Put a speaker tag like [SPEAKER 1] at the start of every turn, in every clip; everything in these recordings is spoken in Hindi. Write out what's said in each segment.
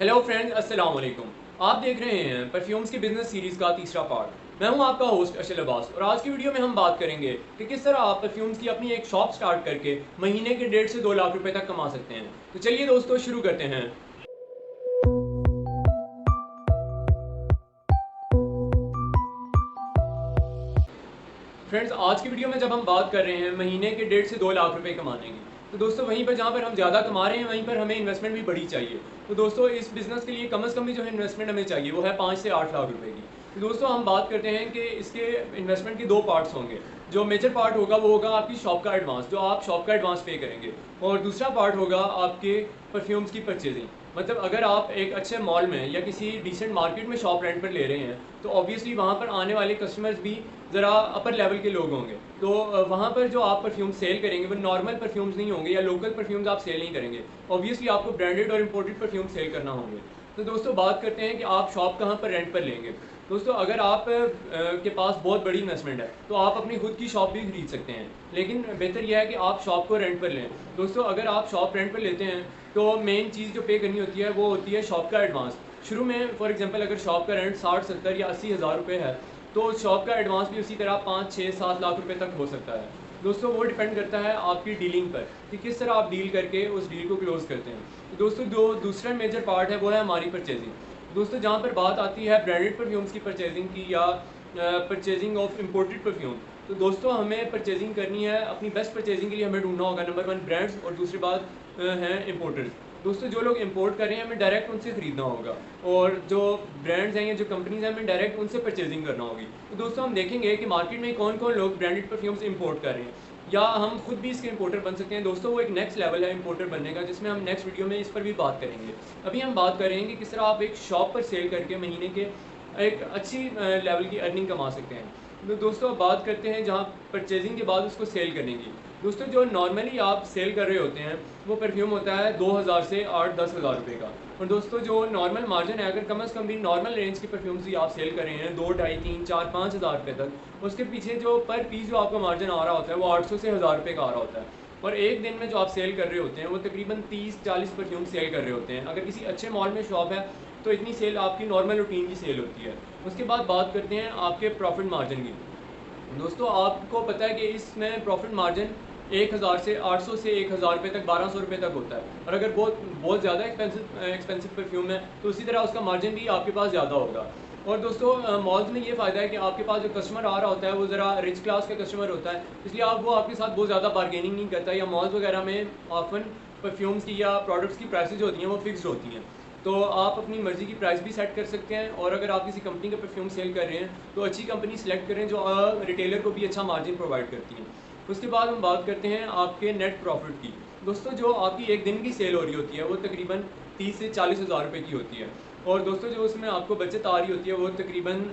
[SPEAKER 1] हेलो फ्रेंड्स, अस्सलाम वालेकुम। आप देख रहे हैं परफ्यूम्स की बिजनेस सीरीज का तीसरा पार्ट। मैं हूं आपका होस्ट अशल अब्बास और आज की वीडियो में हम बात करेंगे कि किस तरह आप परफ्यूम्स की अपनी एक शॉप स्टार्ट करके महीने के 1.5 से 2 लाख रुपए तक कमा सकते हैं। तो चलिए दोस्तों, शुरू करते हैं। फ्रेंड्स, आज की वीडियो में जब हम बात कर रहे हैं महीने के 1.5 से 2 लाख रुपए कमाने की, तो दोस्तों वहीं पर जहाँ पर हम ज़्यादा कमा रहे हैं वहीं पर हमें इन्वेस्टमेंट भी बड़ी चाहिए। तो दोस्तों इस बिज़नेस के लिए कम से कम भी जो है इन्वेस्टमेंट हमें चाहिए वो है 5 से 8 लाख रुपए की। तो दोस्तों हम बात करते हैं कि इसके इन्वेस्टमेंट के दो पार्ट्स होंगे। जो मेजर पार्ट होगा वो होगा आपकी शॉप का एडवांस, जो आप शॉप का एडवांस पे करेंगे, और दूसरा पार्ट होगा आपके परफ्यूम्स की परचेजिंग। मतलब अगर आप एक अच्छे मॉल में या किसी डिसेंट मार्केट में शॉप रेंट पर ले रहे हैं तो ऑब्वियसली वहाँ पर आने वाले कस्टमर्स भी ज़रा अपर लेवल के लोग होंगे। तो वहाँ पर जो आप परफ्यूम सेल करेंगे वो नॉर्मल परफ्यूम्स नहीं होंगे या लोकल परफ्यूम्स आप सेल नहीं करेंगे। ऑब्वियसली आपको ब्रांडेड और इम्पोर्टेड परफ्यूम सेल करना होंगे। तो दोस्तों बात करते हैं कि आप शॉप कहाँ पर रेंट पर लेंगे। दोस्तों अगर आप के पास बहुत बड़ी इन्वेस्टमेंट है तो आप अपनी खुद की शॉप भी खरीद सकते हैं, लेकिन बेहतर यह है कि आप शॉप को रेंट पर लें। दोस्तों अगर आप शॉप रेंट पर लेते हैं तो मेन चीज़ जो पे करनी होती है वो होती है शॉप का एडवांस। शुरू में फॉर एग्जांपल अगर शॉप का रेंट 60, 70 या 80 हज़ार रुपये है तो शॉप का एडवांस भी उसी तरह 5, 6, 7 लाख रुपए तक हो सकता है। दोस्तों वो डिपेंड करता है आपकी डीलिंग पर कि किस तरह आप डील करके उस डील को क्लोज करते हैं। तो दोस्तों जो दूसरा मेजर पार्ट है वो है हमारी परचेजिंग। दोस्तों जहाँ पर बात आती है ब्रांडेड परफ्यूम्स की परचेजिंग की या परचेजिंग ऑफ इम्पोर्टेड परफ्यूम, तो दोस्तों हमें परचेजिंग करनी है। अपनी बेस्ट परचेजिंग के लिए हमें ढूंढना होगा नंबर 1 ब्रांड्स और दूसरी बात हैं इम्पोर्टर्स। दोस्तों जो लोग इंपोर्ट कर रहे हैं हमें डायरेक्ट उनसे ख़रीदना होगा, और जो ब्रांड्स हैं या जो कंपनीज हैं हमें डायरेक्ट उनसे परचेजिंग करना होगी। तो दोस्तों हम देखेंगे कि मार्केट में कौन कौन लोग ब्रांडेड परफ्यूम्स इंपोर्ट कर रहे हैं, या हम खुद भी इसके इंपोर्टर बन सकते हैं। दोस्तों वो एक नेक्स्ट लेवल है इंपोर्टर बनने का, जिसमें हम नेक्स्ट वीडियो में इस पर भी बात करेंगे। अभी हम बात करेंगे कि किस तरह आप एक शॉप पर सेल करके महीने के एक अच्छी लेवल की अर्निंग कमा सकते हैं। तो दोस्तों अब बात करते हैं जहाँ परचेजिंग के बाद उसको सेल करने की। दोस्तों जो नॉर्मली आप सेल कर रहे होते हैं वो परफ्यूम होता है 2000 से 8-10 हज़ार रुपये का। और दोस्तों जो नॉर्मल मार्जिन है, अगर कम से कम भी नॉर्मल रेंज के परफ्यूम्स भी आप सेल कर रहे हैं 2, ढाई, 3, 4, 5 हज़ार रुपये तक, उसके पीछे जो पर पीस जो आपका मार्जिन आ रहा होता है वो 800 से 1000 रुपये का आ रहा होता है। और एक दिन में जो आप सेल कर रहे होते हैं वो तकरीबन 30-40 परफ्यूम सेल कर रहे होते हैं। अगर किसी अच्छे मॉल में शॉप है तो इतनी सेल आपकी नॉर्मल रूटीन की सेल होती है। उसके बाद बात करते हैं आपके प्रॉफिट मार्जिन की। दोस्तों आपको पता है कि इसमें प्रॉफिट मार्जिन 1000 से 800 से 1000 रुपये तक, 1200 रुपये तक होता है। और अगर बहुत बहुत ज़्यादा एक्सपेंसिव परफ्यूम है तो उसी तरह उसका मार्जिन भी आपके पास ज़्यादा होगा। और दोस्तों मॉल्स में ये फ़ायदा है कि आपके पास जो कस्टमर आ रहा होता है वो ज़रा रिच क्लास का कस्टमर होता है, इसलिए वो आपके साथ बहुत ज़्यादा बार्गेनिंग नहीं करता। या मॉल्स वगैरह में ऑफन परफ्यूम्स की या प्रोडक्ट्स की प्राइसेज होती हैं वो फिक्स्ड होती हैं, तो आप अपनी मर्ज़ी की प्राइस भी सेट कर सकते हैं। और अगर आप किसी कंपनी का परफ्यूम सेल कर रहे हैं तो अच्छी कंपनी सेलेक्ट करें जो रिटेलर को भी अच्छा मार्जिन प्रोवाइड करती हैं। उसके बाद हम बात करते हैं आपके नेट प्रॉफिट की। दोस्तों जो आपकी एक दिन की सेल हो रही होती है वो तकरीबन 30 से 40 हज़ार रुपये की होती है। और दोस्तों जो उसमें आपको बचत आ रही होती है वो तकरीबन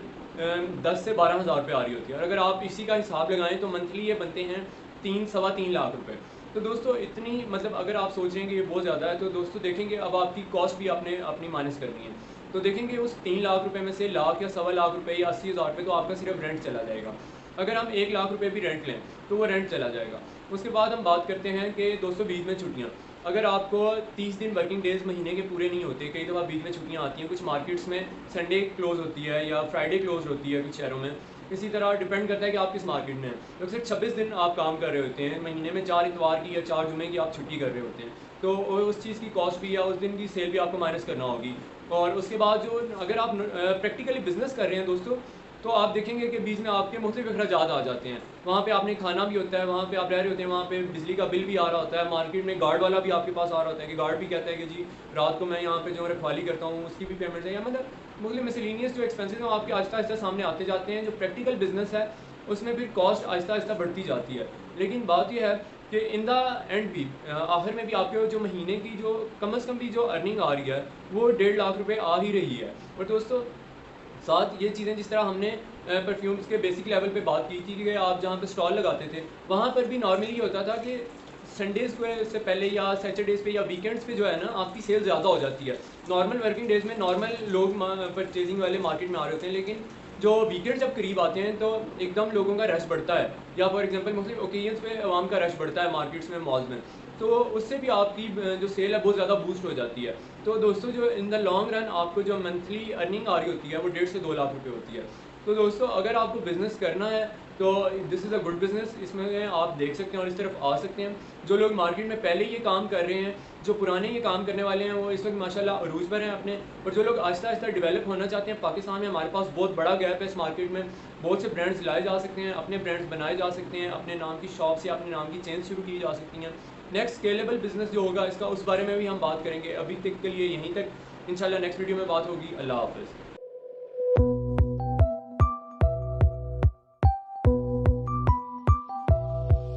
[SPEAKER 1] 10 से 12 हज़ार रुपये आ रही होती है। और अगर आप इसी का हिसाब लगाएं तो मंथली ये बनते हैं 3, 3.25 लाख रुपये। तो दोस्तों इतनी मतलब अगर आप सोच रहे हैं कि ये बहुत ज़्यादा है तो दोस्तों देखेंगे अब आपकी कॉस्ट भी आपने अपनी माइनस करनी है। तो देखेंगे उस 3 लाख रुपए में से लाख या सवा लाख रुपए या 80 हज़ार रुपये तो आपका सिर्फ रेंट चला जाएगा। अगर हम 1 लाख रुपए भी रेंट लें तो वो रेंट चला जाएगा। उसके बाद हम बात करते हैं कि दोस्तों बीच में छुट्टियाँ। अगर आपको 30 दिन वर्किंग डेज़ महीने के पूरे नहीं होते, कई दफ़ा बीच में छुट्टियाँ आती हैं। कुछ मार्केट्स में संडे क्लोज़ होती है या फ्राइडे क्लोज होती है कुछ शहरों में। इसी तरह डिपेंड करता है कि आप किस मार्केट में हैं। तो सिर्फ 26 दिन आप काम कर रहे होते हैं महीने में, 4 इतवार की या 4 जुमे की आप छुट्टी कर रहे होते हैं। तो उस चीज़ की कॉस्ट भी या उस दिन की सेल भी आपको माइनस करना होगी। और उसके बाद जो अगर आप प्रैक्टिकली बिजनेस कर रहे हैं दोस्तों, तो आप देखेंगे कि बीच में आपके मुख्तलिफ अखराजात आ जाते हैं। वहाँ पे आपने खाना भी होता है, वहाँ पे आप रह रहे होते हैं, वहाँ पे बिजली का बिल भी आ रहा होता है। मार्केट में गार्ड वाला भी आपके पास आ रहा होता है कि गार्ड भी कहता है कि जी रात को मैं यहाँ पे जो रखवाली करता हूँ उसकी भी पेमेंट है। या मतलब मुख्तलिफ मिसलिनियस जो एक्सपेंसेस हैं आपके आहिस्ता आहिस्ता सामने आते जाते हैं। जो प्रैक्टिकल बिजनेस है उसमें फिर कॉस्ट आहिस्ता आहिस्ता बढ़ती जाती है। लेकिन बात यह है कि इन द एंड भी आखिर में भी आपके जो महीने की जो कम से कम भी जो अर्निंग आ रही है वो 1.5 लाख रुपए आ ही रही है। और दोस्तों साथ ये चीज़ें जिस तरह हमने परफ्यूम्स के बेसिक लेवल पे बात की थी कि आप जहाँ पे स्टॉल लगाते थे वहाँ पर भी नॉर्मली ये होता था कि संडेज़ से पहले या सैटरडेज़ पे या वीकेंड्स पे जो है ना आपकी सेल ज़्यादा हो जाती है। नॉर्मल वर्किंग डेज़ में नॉर्मल लोग परचेजिंग वाले मार्केट में आ रहे होते हैं, लेकिन जो वीकेंड जब करीब आते हैं तो एकदम लोगों का रश बढ़ता है। या फॉर एग्जांपल मुख्तलिफ ओकेजन्स पे आवाम का रश बढ़ता है मार्केट्स में, मॉल्स में। तो उससे भी आपकी जो सेल है बहुत ज़्यादा बूस्ट हो जाती है। तो दोस्तों जो इन द लॉन्ग रन आपको जो मंथली अर्निंग आ रही होती है वो 1.5 से 2 लाख रुपए होती है। तो दोस्तों अगर आपको बिज़नेस करना है तो this is a good business, इसमें आप देख सकते हैं और इस तरफ आ सकते हैं। जो लोग मार्केट में पहले ये काम कर रहे हैं, जो पुराने ये काम करने वाले हैं, वो इस वक्त माशाल्लाह अरूज पर हैं अपने। और जो लोग आहिस्ता आहिस्ता डेवलप होना चाहते हैं, पाकिस्तान में हमारे पास बहुत बड़ा गैप है इस मार्केट में। बहुत से ब्रांड्स लाए जा सकते हैं, अपने ब्रांड्स बनाए जा सकते हैं, अपने नाम की शॉप्स या अपने नाम की चेन शुरू की जा सकती हैं। नेक्स्ट स्केलेबल बिजनेस जो होगा इसका, उस बारे में भी हम बात करेंगे। अभी तक के लिए यहीं तक, इंशाल्लाह नेक्स्ट वीडियो में बात होगी। अल्लाह हाफ़िज़।